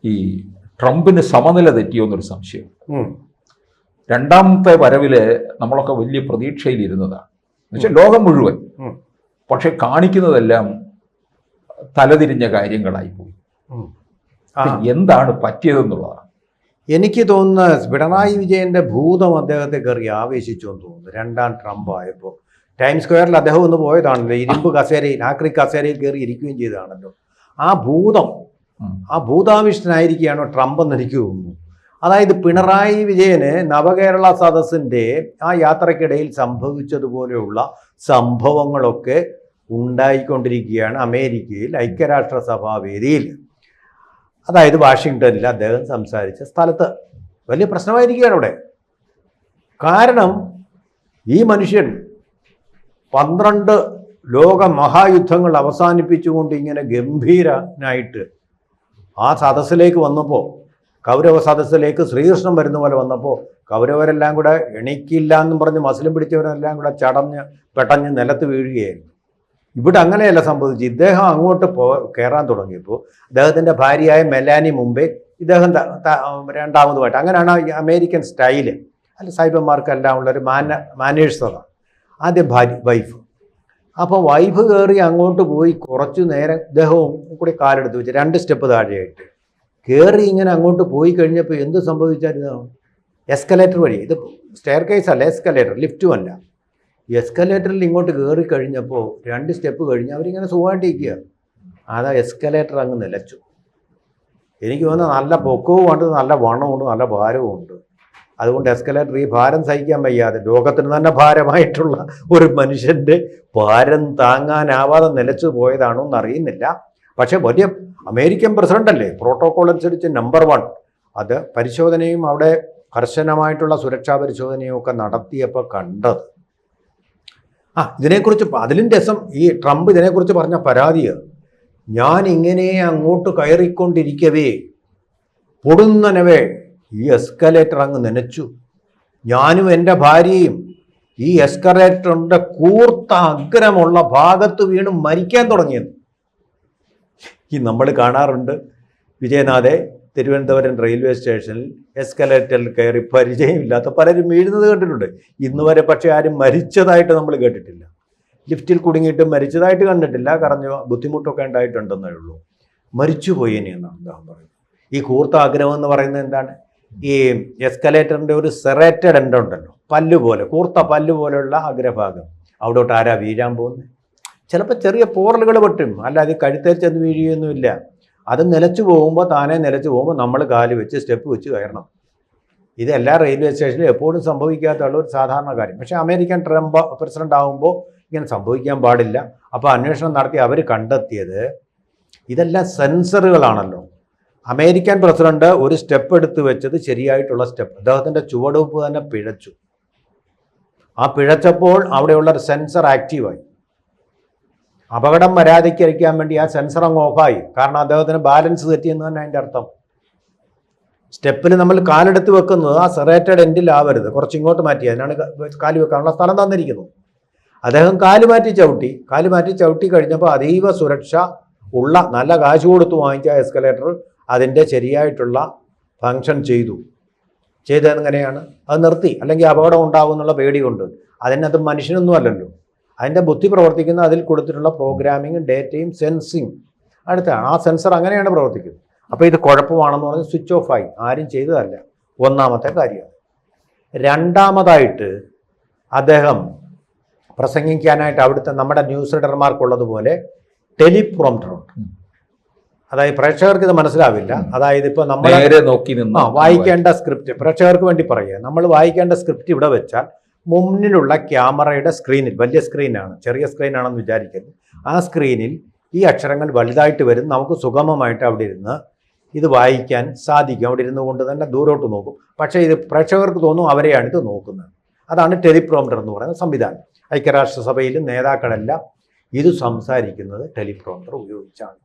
ഈ ട്രംപിന് സമനില തെറ്റിയോന്നൊരു സംശയം. രണ്ടാമത്തെ വരവില് നമ്മളൊക്കെ വലിയ പ്രതീക്ഷയിലിരുന്നതാണ്, എന്നുവെച്ചാൽ ലോകം മുഴുവൻ. പക്ഷെ കാണിക്കുന്നതെല്ലാം തലതിരിഞ്ഞ കാര്യങ്ങളായിപ്പോയി. എന്താണ് പറ്റിയതെന്നുള്ളതാണ് എനിക്ക് തോന്നുന്നത്. പിണറായി വിജയന്റെ ഭൂതം അദ്ദേഹത്തെ കയറി ആവേശിച്ചു എന്ന് തോന്നുന്നു. രണ്ടാം ട്രംപ് ആയപ്പോൾ ടൈം സ്ക്വയറിൽ അദ്ദേഹം ഒന്ന് പോയതാണല്ലോ, ഇരുമ്പ് കസേരയിൽ, ആക്രി കസേരയിൽ കയറി ഇരിക്കുകയും ചെയ്തതാണല്ലോ. ആ ഭൂതാവിഷ്ടനായിരിക്കുകയാണോ ട്രംപ് എന്ന് എനിക്ക് തോന്നുന്നു. അതായത് പിണറായി വിജയന് നവകേരള സദസ്സിൻ്റെ ആ യാത്രക്കിടയിൽ സംഭവിച്ചതുപോലെയുള്ള സംഭവങ്ങളൊക്കെ ഉണ്ടായിക്കൊണ്ടിരിക്കുകയാണ് അമേരിക്കയിൽ ഐക്യരാഷ്ട്രസഭാ വേദിയിൽ. അതായത് വാഷിങ്ടണിൽ അദ്ദേഹം സംസാരിച്ച സ്ഥലത്ത് വലിയ പ്രശ്നമായിരിക്കുകയാണ് അവിടെ. കാരണം ഈ മനുഷ്യൻ 12 ലോക മഹായുദ്ധങ്ങൾ അവസാനിപ്പിച്ചുകൊണ്ട് ഇങ്ങനെ ഗംഭീരനായിട്ട് ആ സദസ്സിലേക്ക് വന്നപ്പോൾ, കൗരവ സദസ്സിലേക്ക് ശ്രീകൃഷ്ണൻ വരുന്ന പോലെ വന്നപ്പോൾ കൗരവരെല്ലാം കൂടെ എണീക്കില്ല എന്നും പറഞ്ഞ് മസിലും പിടിച്ചവരെല്ലാം കൂടെ പെട്ടഞ്ഞ് നിലത്ത് വീഴുകയായിരുന്നു. ഇവിടെ അങ്ങനെയല്ല സംഭവിച്ചു. ഇദ്ദേഹം അങ്ങോട്ട് കയറാൻ തുടങ്ങിയപ്പോൾ അദ്ദേഹത്തിൻ്റെ ഭാര്യയായ മെലാനി മുമ്പേ, ഇദ്ദേഹം രണ്ടാമതുമായിട്ട്. അങ്ങനെയാണ് അമേരിക്കൻ സ്റ്റൈല്. അല്ല, സായിപ്പന്മാർക്കെല്ലാം ഉള്ളൊരു മാനേഴ്സ് അതാണ്. ആദ്യം വൈഫ്. അപ്പോൾ വൈഫ് കയറി അങ്ങോട്ട് പോയി കുറച്ചു നേരം ഇദ്ദേഹവും കൂടി കാലെടുത്ത് വെച്ച് 2 സ്റ്റെപ്പ് താഴെയായിട്ട് കയറി ഇങ്ങനെ അങ്ങോട്ട് പോയി കഴിഞ്ഞപ്പോൾ എന്ത് സംഭവിച്ചായിരുന്നു? എസ്കലേറ്റർ വഴി, ഇത് സ്റ്റെയർ കേസ് അല്ല, എസ്കലേറ്റർ, ലിഫ്റ്റും അല്ല, എസ്കലേറ്ററിൽ ഇങ്ങോട്ട് കയറി കഴിഞ്ഞപ്പോൾ 2 സ്റ്റെപ്പ് കഴിഞ്ഞ് അവരിങ്ങനെ സുഖമായിട്ടിരിക്കുക. അതാ എസ്കലേറ്റർ അങ്ങ് നിലച്ചു. എനിക്ക് തോന്നുന്നത് നല്ല പൊക്കവും ഉണ്ട്, നല്ല വണ്ണമുണ്ട്, നല്ല ഭാരവും ഉണ്ട്. അതുകൊണ്ട് എസ്കലേറ്റർ ഈ ഭാരം സഹിക്കാൻ വയ്യാതെ, ലോകത്തിന് തന്നെ ഭാരമായിട്ടുള്ള ഒരു മനുഷ്യൻ്റെ ഭാരം താങ്ങാനാവാതെ നിലച്ചു പോയതാണോ എന്നറിയുന്നില്ല. പക്ഷേ വലിയ അമേരിക്കൻ പ്രസിഡന്റ് അല്ലേ, പ്രോട്ടോകോൾ അനുസരിച്ച് നമ്പർ 1. അത് പരിശോധനയും അവിടെ കർശനമായിട്ടുള്ള സുരക്ഷാ പരിശോധനയും ഒക്കെ നടത്തിയപ്പോൾ കണ്ടത്. ഇതിനെക്കുറിച്ച് അതിലും രസം ഈ ട്രംപ് ഇതിനെക്കുറിച്ച് പറഞ്ഞ പരാതിയാണ്. ഞാൻ ഇങ്ങനെ അങ്ങോട്ട് കയറിക്കൊണ്ടിരിക്കവേ പൊടുന്നനവേ ഈ എസ്കലേറ്റർ അങ്ങ് നനച്ചു. ഞാനും എൻ്റെ ഭാര്യയും ഈ എസ്കലേറ്ററിൻ്റെ കൂർത്ത അഗ്രമുള്ള ഭാഗത്ത് വീണ് മരിക്കാൻ തുടങ്ങിയത്. നമ്മൾ കാണാറുണ്ട് വിജയനാഥെ, തിരുവനന്തപുരം റെയിൽവേ സ്റ്റേഷനിൽ എസ്കലേറ്ററിൽ കയറി പരിചയമില്ലാത്ത പലരും വീഴുന്നത് കണ്ടിട്ടുണ്ട്. ഇന്ന് വരെ പക്ഷേ ആരും മരിച്ചതായിട്ട് നമ്മൾ കേട്ടിട്ടില്ല. ലിഫ്റ്റിൽ കുടുങ്ങിയിട്ട് മരിച്ചതായിട്ട് കണ്ടിട്ടില്ല. കറഞ്ഞ ബുദ്ധിമുട്ടൊക്കെ ഉണ്ടായിട്ടുണ്ടെന്നേ ഉള്ളൂ. മരിച്ചുപോയി എന്നാണ് അദ്ദേഹം പറയുന്നത്. ഈ കൂർത്ത ആഗ്രഹം എന്ന് പറയുന്നത് എന്താണ്? ഈ എസ്കലേറ്ററിൻ്റെ ഒരു സെറേറ്റഡ് എൻഡ് ഉണ്ടല്ലോ, പല്ല് പോലെ, കൂർത്ത പല്ല് പോലെയുള്ള അഗ്രഭാഗം, അവിടോട്ട് ആരാ വീഴാൻ പോകുന്നത്? ചിലപ്പോൾ ചെറിയ പോറലുകൾ പറ്റും, അല്ലാതെ കഴുത്തേൽ ചെന്ന് വീഴുകയൊന്നുമില്ല. അത് നിലച്ചു പോകുമ്പോൾ, താനെ നിലച്ചു പോകുമ്പോൾ നമ്മൾ കാല് വെച്ച് സ്റ്റെപ്പ് വെച്ച് കയറണം. ഇത് എല്ലാ റെയിൽവേ സ്റ്റേഷനിലും എപ്പോഴും സംഭവിക്കാത്തുള്ള ഒരു സാധാരണ കാര്യം. പക്ഷേ അമേരിക്കൻ ട്രംപ് പ്രസിഡന്റ് ആകുമ്പോൾ ഇങ്ങനെ സംഭവിക്കാൻ പാടില്ല. അപ്പോൾ അന്വേഷണം നടത്തി അവർ കണ്ടെത്തിയത് ഇതെല്ലാം സെൻസറുകളാണല്ലോ. അമേരിക്കൻ പ്രസിഡന്റ് ഒരു സ്റ്റെപ്പ് എടുത്ത് വെച്ചത് ശരിയായിട്ടുള്ള സ്റ്റെപ്പ്, അദ്ദേഹത്തിൻ്റെ ചുവടുവെപ്പ് തന്നെ പിഴച്ചു. ആ പിഴച്ചപ്പോൾ അവിടെയുള്ള ഒരു സെൻസർ ആക്റ്റീവായി. അപകടം വരാതിരിക്കാൻ വേണ്ടി ആ സെൻസർ അങ്ങ് ഓഫായി. കാരണം അദ്ദേഹത്തിന് ബാലൻസ് തെറ്റിയെന്ന് തന്നെ അതിൻ്റെ അർത്ഥം. സ്റ്റെപ്പിൽ നമ്മൾ കാലെടുത്ത് വെക്കുന്നത് ആ സെറേറ്റഡ് എൻഡിലാവരുത്, കുറച്ച് ഇങ്ങോട്ട് മാറ്റി, അതിനാണ് കാല് വെക്കാനുള്ള സ്ഥലം തന്നിരിക്കുന്നത്. അദ്ദേഹം കാല് മാറ്റി ചവിട്ടി കഴിഞ്ഞപ്പോൾ അതീവ സുരക്ഷ ഉള്ള, നല്ല കാശ് കൊടുത്ത് വാങ്ങിച്ച എസ്കലേറ്റർ അതിൻ്റെ ശരിയായിട്ടുള്ള ഫങ്ഷൻ ചെയ്തതെങ്ങനെയാണ്? അത് നിർത്തി. അല്ലെങ്കിൽ അപകടം ഉണ്ടാകും എന്നുള്ള പേടി കൊണ്ട്. അതിനകത്ത് മനുഷ്യനൊന്നും അല്ലല്ലോ, അതിൻ്റെ ബുദ്ധി പ്രവർത്തിക്കുന്ന അതിൽ കൊടുത്തിട്ടുള്ള പ്രോഗ്രാമിങ്ങും ഡേറ്റയും സെൻസിങ് അടുത്താണ്. ആ സെൻസർ അങ്ങനെയാണ് പ്രവർത്തിക്കുന്നത്. അപ്പോൾ ഇത് കുഴപ്പമാണെന്ന് പറഞ്ഞ് സ്വിച്ച് ഓഫ് ആയി. ആരും ചെയ്തതല്ല. ഒന്നാമത്തെ കാര്യമാണ്. രണ്ടാമതായിട്ട് അദ്ദേഹം പ്രസംഗിക്കാനായിട്ട് അവിടുത്തെ നമ്മുടെ ന്യൂസ് റീഡർമാർക്കുള്ളതുപോലെ ടെലിപ്രോംപ്റ്റർ ഉണ്ട്. അതായത് പ്രേക്ഷകർക്ക് ഇത് മനസ്സിലാവില്ല. അതായത് ഇപ്പോൾ നമ്മൾ വായിക്കേണ്ട സ്ക്രിപ്റ്റ്, പ്രേക്ഷകർക്ക് വേണ്ടി പറയുക, നമ്മൾ വായിക്കേണ്ട സ്ക്രിപ്റ്റ് ഇവിടെ വെച്ചാൽ മുന്നിലുള്ള ക്യാമറയുടെ സ്ക്രീനിൽ, വലിയ സ്ക്രീനാണ്, ചെറിയ സ്ക്രീനാണെന്ന് വിചാരിക്കരുത്, ആ സ്ക്രീനിൽ ഈ അക്ഷരങ്ങൾ വലുതായിട്ട് വരും. നമുക്ക് സുഗമമായിട്ട് അവിടെ ഇരുന്ന് ഇത് വായിക്കാൻ സാധിക്കും. അവിടെ ഇരുന്നു കൊണ്ട് തന്നെ ദൂരോട്ട് നോക്കും. പക്ഷേ ഇത് പ്രേക്ഷകർക്ക് തോന്നും അവരെയാണ് ഇത് നോക്കുന്നത്. അതാണ് ടെലിപ്രോംപ്റ്റർ എന്ന് പറയുന്ന സംവിധാനം. ഐക്യരാഷ്ട്രസഭയിൽ നേതാക്കളെല്ലാം ഇത് സംസാരിക്കുന്നത് ടെലിപ്രോംപ്റ്റർ ഉപയോഗിച്ചാണ്.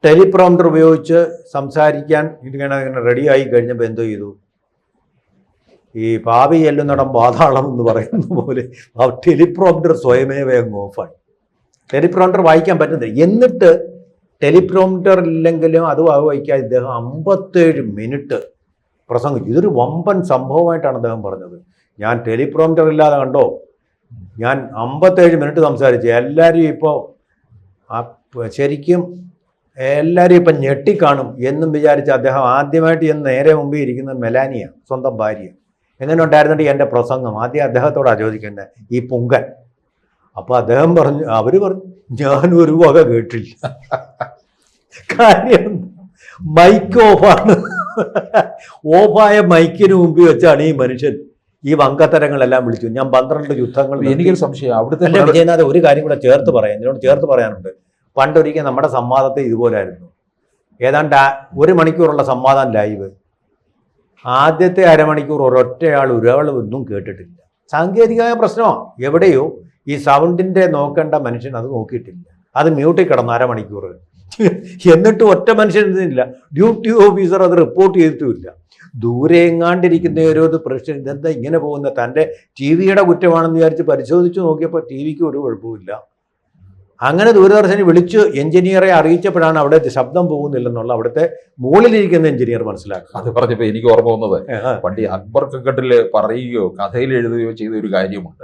ടെലിപ്രോംപ്റ്റർ ഉപയോഗിച്ച് സംസാരിക്കാൻ ഇങ്ങനെ റെഡിയായി കഴിഞ്ഞപ്പോൾ എന്തോ ചെയ്തു? ഈ പാവി എല്ലുന്നിടം പാതാളം എന്ന് പറയുന്ന പോലെ ആ ടെലിപ്രോംപ്റ്റർ സ്വയമേ വേഗം ഓഫായി. ടെലിപ്രോംപ്റ്റർ വായിക്കാൻ പറ്റുന്നില്ല. എന്നിട്ട് ടെലിപ്രോംപ്റ്റർ ഇല്ലെങ്കിലും അത് വഹിക്കാൻ ഇദ്ദേഹം 57 മിനിറ്റ് പ്രസംഗിച്ചു. ഇതൊരു വമ്പൻ സംഭവമായിട്ടാണ് അദ്ദേഹം പറഞ്ഞത്. ഞാൻ ടെലിപ്രോംപ്റ്റർ ഇല്ലാതെ കണ്ടോ, ഞാൻ 57 മിനിറ്റ് സംസാരിച്ചു. എല്ലാവരും ഇപ്പോൾ ശരിക്കും എല്ലാവരും ഇപ്പം ഞെട്ടിക്കാണും എന്നും വിചാരിച്ച് അദ്ദേഹം ആദ്യമായിട്ട് ചെന്ന് നേരെ മുമ്പിൽ ഇരിക്കുന്നത് മെലാനിയ, സ്വന്തം ഭാര്യ. എങ്ങനെ ഉണ്ടായിരുന്നിട്ട് എൻ്റെ പ്രസംഗം ആദ്യം അദ്ദേഹത്തോടാണ് ചോദിക്കുന്നത്, ഈ പുങ്കൻ. അപ്പോൾ അദ്ദേഹം പറഞ്ഞു, അവർ പറഞ്ഞു, ഞാനൊരു വക കേട്ടില്ല. കാര്യം മൈക്ക് ഓഫാണ്. ഓഫായ മൈക്കിന് മുമ്പിൽ വെച്ചാണ് ഈ മനുഷ്യൻ ഈ വങ്കത്തരങ്ങളെല്ലാം വിളിച്ചു. ഞാൻ 12 യുദ്ധങ്ങൾ. എനിക്കൊരു സംശയം അവിടുത്തെ വിജയനാഥ് ഒരു കാര്യം കൂടെ ചേർത്ത് പറയാം, എന്നോട് ചേർത്ത് പറയാനുണ്ട്. പണ്ടൊരിക്കൽ നമ്മുടെ സംവാദത്തെ ഇതുപോലായിരുന്നു. ഏതാണ്ട് 1 മണിക്കൂറുള്ള സംവാദം ലൈവ്. ആദ്യത്തെ അരമണിക്കൂർ ഒരൊറ്റയാൾ ഒന്നും കേട്ടിട്ടില്ല. സാങ്കേതികമായ പ്രശ്നമാണ്. എവിടെയോ ഈ സൗണ്ടിൻ്റെ നോക്കേണ്ട മനുഷ്യൻ അത് നോക്കിയിട്ടില്ല. അത് മ്യൂട്ടിൽ കിടന്നു അരമണിക്കൂർ. എന്നിട്ട് ഒറ്റ മനുഷ്യനില്ല. ഡ്യൂട്ടി ഓഫീസർ അത് റിപ്പോർട്ട് ചെയ്തിട്ടുമില്ല. ദൂരെ എങ്ങാണ്ടിരിക്കുന്ന ഓരോ പ്രശ്നം, ഇതെന്താ ഇങ്ങനെ പോകുന്നത്, തൻ്റെ ടി വിയുടെ കുറ്റമാണെന്ന് വിചാരിച്ച് പരിശോധിച്ച് നോക്കിയപ്പോൾ ടി വിക്ക് ഒരു കുഴപ്പമില്ല. അങ്ങനെ ദൂരദർശനെ വിളിച്ച് എഞ്ചിനീയറെ അറിയിച്ചപ്പോഴാണ് അവിടെ ശബ്ദം പോകുന്നില്ലെന്നുള്ള അവിടുത്തെ മുകളിലിരിക്കുന്ന എഞ്ചിനീയർ മനസ്സിലാക്കുക. അത് പറഞ്ഞപ്പോൾ എനിക്ക് ഓർമ്മ വന്നത് പണ്ട് അക്ബർ കക്കട്ടിൽ പറയുകയോ കഥയിൽ എഴുതുകയോ ചെയ്ത ഒരു കാര്യമാണ്.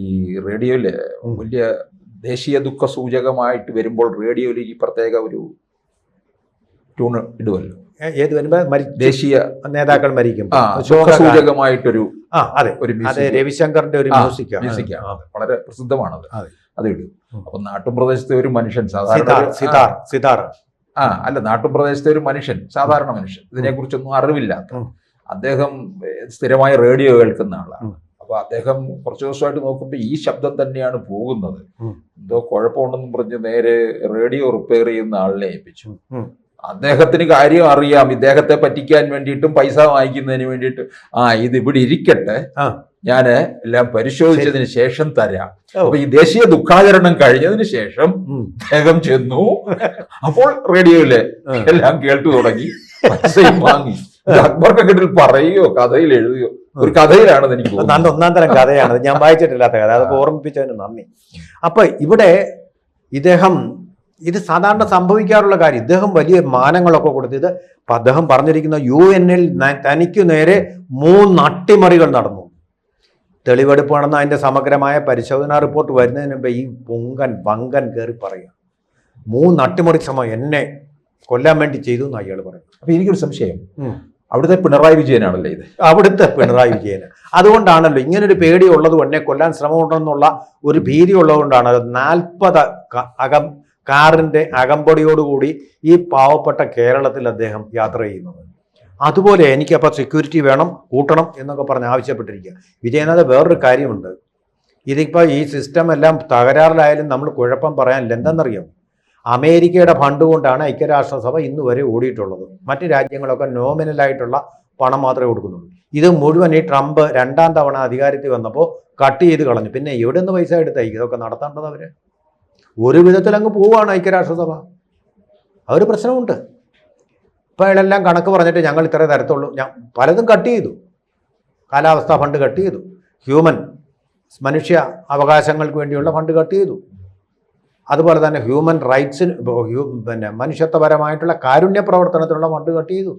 ഈ റേഡിയോയില് വലിയ ദേശീയ ദുഃഖ സൂചകമായിട്ട് വരുമ്പോൾ റേഡിയോയിൽ ഈ പ്രത്യേക ഒരു ട്യൂണ് ഇടുമല്ലോ. ഏത് വരുമ്പോ ദേശീയ നേതാക്കൾ മരിക്കും സൂചകമായിട്ടൊരു ഒരു രവിശങ്കറിന്റെ ഒരു മ്യൂസിക്കാണ്. വളരെ പ്രസിദ്ധമാണത്. അത് ഇടും. അപ്പൊ നാട്ടുപ്രദേശത്തെ ഒരു മനുഷ്യൻ സാധാരണ നാട്ടുപ്രദേശത്തെ ഒരു മനുഷ്യൻ, സാധാരണ മനുഷ്യൻ, ഇതിനെക്കുറിച്ചൊന്നും അറിവില്ലാത്ത അദ്ദേഹം സ്ഥിരമായി റേഡിയോ കേൾക്കുന്ന ആളാണ്. അപ്പൊ അദ്ദേഹം കുറച്ച് ദിവസമായിട്ട് നോക്കുമ്പോൾ ഈ ശബ്ദം തന്നെയാണ് പോകുന്നത്. എന്തോ കുഴപ്പമുണ്ടെന്നും പറഞ്ഞ് നേരെ റേഡിയോ റിപ്പയർ ചെയ്യുന്ന ആളിനെ ഏൽപ്പിച്ചു. അദ്ദേഹത്തിന് കാര്യം അറിയാം, ഇദ്ദേഹത്തെ പറ്റിക്കാൻ വേണ്ടിയിട്ടും പൈസ വാങ്ങിക്കുന്നതിന് വേണ്ടിയിട്ട്, ഇത് ഇവിടെ ഇരിക്കട്ടെ, ഞാന് എല്ലാം പരിശോധിച്ചതിന് ശേഷം തരാം. അപ്പൊ ഈ ദേശീയ ദുഃഖാചരണം കഴിഞ്ഞതിന് ശേഷം അദ്ദേഹം ചെന്നു. അപ്പോൾ റേഡിയോയില് എല്ലാം കേട്ടു തുടങ്ങി, പൈസയും വാങ്ങി. അക്ബർ കക്കട്ടിൽ പറയുകയോ കഥയിൽ എഴുതുകയോ ഒരു കഥയിലാണെന്ന് എനിക്ക് തോന്നുന്നു. ഒന്നാം തരം കഥയാണ്, ഞാൻ വായിച്ചിട്ടില്ലാത്ത കഥ. അതൊക്കെ ഓർമ്മിപ്പിച്ചതിന് നന്ദി. അപ്പൊ ഇവിടെ ഇദ്ദേഹം ഇത് സാധാരണ സംഭവിക്കാറുള്ള കാര്യം. ഇദ്ദേഹം വലിയ മാനങ്ങളൊക്കെ കൊടുത്തത് അദ്ദേഹം പറഞ്ഞിരിക്കുന്ന UN-ൽ തനിക്ക് നേരെ 3 അട്ടിമറികൾ നടന്നു. തെളിവെടുപ്പാണെന്ന് അതിൻ്റെ സമഗ്രമായ പരിശോധനാ റിപ്പോർട്ട് വരുന്നതിന് മുമ്പ് ഈ വങ്കൻ കയറി പറയുക 3 അട്ടിമറി സമയം എന്നെ കൊല്ലാൻ വേണ്ടി ചെയ്തു എന്ന് അയാൾ പറയും. അപ്പൊ എനിക്കൊരു സംശയം, അവിടുത്തെ പിണറായി വിജയനാണല്ലേ ഇത്? അവിടുത്തെ പിണറായി വിജയന്. അതുകൊണ്ടാണല്ലോ ഇങ്ങനൊരു പേടി ഉള്ളതും എന്നെ കൊല്ലാൻ ശ്രമമുണ്ടെന്നുള്ള ഒരു ഭീതി ഉള്ളതുകൊണ്ടാണല്ലോ 40 കാറിൻ്റെ അകമ്പടിയോടുകൂടി ഈ പാവപ്പെട്ട കേരളത്തിൽ അദ്ദേഹം യാത്ര ചെയ്യുന്നത്. അതുപോലെ എനിക്കപ്പോൾ സെക്യൂരിറ്റി വേണം, കൂട്ടണം എന്നൊക്കെ പറഞ്ഞ് ആവശ്യപ്പെട്ടിരിക്കുക. വിജയനാഥ് വേറൊരു കാര്യമുണ്ട്. ഇതിപ്പോൾ ഈ സിസ്റ്റം എല്ലാം തകരാറിലായാലും നമ്മൾ കുഴപ്പം പറയാനില്ല. എന്തെന്നറിയാം, അമേരിക്കയുടെ ഫണ്ട് കൊണ്ടാണ് ഐക്യരാഷ്ട്രസഭ ഇന്ന് വരെ ഓടിയിട്ടുള്ളത്. മറ്റ് രാജ്യങ്ങളൊക്കെ നോമിനലായിട്ടുള്ള പണം മാത്രമേ കൊടുക്കുന്നുള്ളൂ. ഇത് മുഴുവൻ ഈ ട്രംപ് 2ാം തവണ അധികാരത്തിൽ വന്നപ്പോൾ കട്ട് ചെയ്ത് കളഞ്ഞു. പിന്നെ എവിടെ നിന്ന് പൈസ എടുത്തായി ഇതൊക്കെ നടത്തേണ്ടത്? അവർ ഒരു വിധത്തിൽ അങ്ങ് പോവുകയാണ് ഐക്യരാഷ്ട്രസഭ. ഒരു പ്രശ്നമുണ്ട്. ഇപ്പോൾ അയാളെല്ലാം കണക്ക് പറഞ്ഞിട്ട് ഞങ്ങൾ ഇത്രേ തരത്തുള്ളൂ, പലതും കട്ട് ചെയ്തു. കാലാവസ്ഥാ ഫണ്ട് കട്ട് ചെയ്തു, മനുഷ്യ അവകാശങ്ങൾക്ക് വേണ്ടിയുള്ള ഫണ്ട് കട്ട് ചെയ്തു. അതുപോലെ തന്നെ ഹ്യൂമൻ റൈറ്റ്സിന് മനുഷ്യത്വപരമായിട്ടുള്ള കാരുണ്യ പ്രവർത്തനത്തിനുള്ള ഫണ്ട് കട്ട് ചെയ്തു.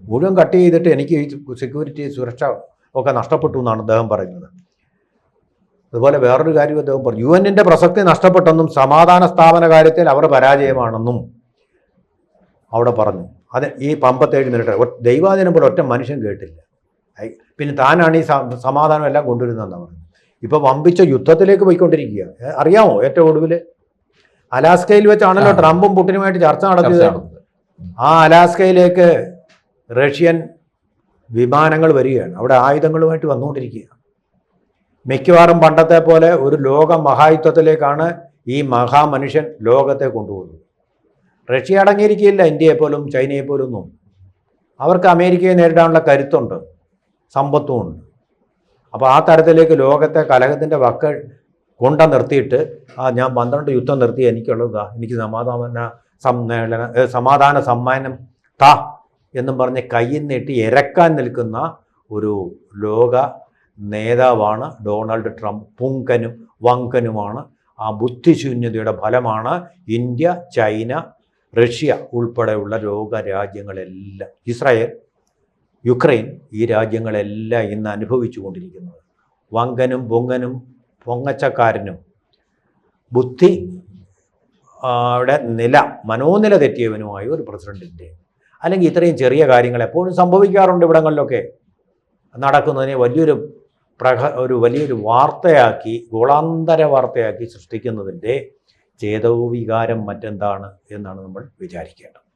മുഴുവൻ കട്ട് ചെയ്തിട്ട് എനിക്ക് ഈ സെക്യൂരിറ്റി സുരക്ഷ ഒക്കെ നഷ്ടപ്പെട്ടു എന്നാണ് അദ്ദേഹം പറയുന്നത്. അതുപോലെ വേറൊരു കാര്യം അദ്ദേഹം പറഞ്ഞു, UN-ന്റെ പ്രസക്തി നഷ്ടപ്പെട്ടെന്നും സമാധാന സ്ഥാപന കാര്യത്തിൽ അവർ പരാജയമാണെന്നും അവിടെ പറഞ്ഞു. അത് ഈ 57 മിനിറ്റ് ദൈവാധീനം പോലെ ഒറ്റ മനുഷ്യൻ കേട്ടില്ല. പിന്നെ താനാണ് ഈ സമാധാനം എല്ലാം കൊണ്ടുവരുന്നതെന്നാണ് പറഞ്ഞു. ഇപ്പോൾ വമ്പിച്ച യുദ്ധത്തിലേക്ക് പോയിക്കൊണ്ടിരിക്കുക. അറിയാമോ, ഏറ്റവും ഒടുവിൽ അലാസ്കയിൽ വെച്ചാണല്ലോ ട്രംപും പുടിനുമായിട്ട് ചർച്ച നടത്തിയത്. ആ അലാസ്കയിലേക്ക് റഷ്യൻ വിമാനങ്ങൾ വരികയാണ്. അവിടെ ആയുധങ്ങളുമായിട്ട് വന്നുകൊണ്ടിരിക്കുകയാണ്. മിക്കവാറും പണ്ടത്തെ പോലെ ഒരു ലോക മഹായുദ്ധത്തിലേക്കാണ് ഈ മഹാമനുഷ്യൻ ലോകത്തെ കൊണ്ടുപോകുന്നത്. റഷ്യ അടങ്ങിയിരിക്കില്ല ഇന്ത്യയെപ്പോലും ചൈനയെപ്പോലും ഒന്നും. അവർക്ക് അമേരിക്കയെ നേരിടാനുള്ള കരുത്തുണ്ട്, സമ്പത്തുമുണ്ട്. അപ്പോൾ ആ തരത്തിലേക്ക് ലോകത്തെ കലഹത്തിൻ്റെ വക്ക കൊണ്ട നിർത്തിയിട്ട് ഞാൻ 12 യുദ്ധം നിർത്തി, എനിക്കുള്ളതാ, എനിക്ക് സമാധാന സമ്മാനം താ എന്നും പറഞ്ഞ് കയ്യിൽ നീട്ടി ഇരക്കാൻ നിൽക്കുന്ന ഒരു ലോക നേതാവാണ് ഡൊണാൾഡ് ട്രംപ്. പുങ്കനും വങ്കനുമാണ്. ആ ബുദ്ധിശൂന്യതയുടെ ഫലമാണ് ഇന്ത്യ, ചൈന, റഷ്യ ഉൾപ്പെടെയുള്ള ലോകരാജ്യങ്ങളെല്ലാം, ഇസ്രായേൽ, യുക്രൈൻ, ഈ രാജ്യങ്ങളെല്ലാം ഇന്ന് അനുഭവിച്ചു കൊണ്ടിരിക്കുന്നത് വങ്കനും പൊങ്ങനും പൊങ്ങച്ചക്കാരനും ബുദ്ധി യുടെ മനോനില തെറ്റിയവനുമായ ഒരു പ്രസിഡന്റിൻ്റെ, അല്ലെങ്കിൽ ഇത്രയും ചെറിയ കാര്യങ്ങൾ എപ്പോഴും സംഭവിക്കാറുണ്ട് ഇവിടങ്ങളിലൊക്കെ, നടക്കുന്നതിനെ വലിയൊരു വാർത്തയാക്കി, ഗോളാന്തര വാർത്തയാക്കി സൃഷ്ടിക്കുന്നതിൻ്റെ ചേതോ വികാരം മറ്റെന്താണ് എന്നാണ് നമ്മൾ വിചാരിക്കേണ്ടത്.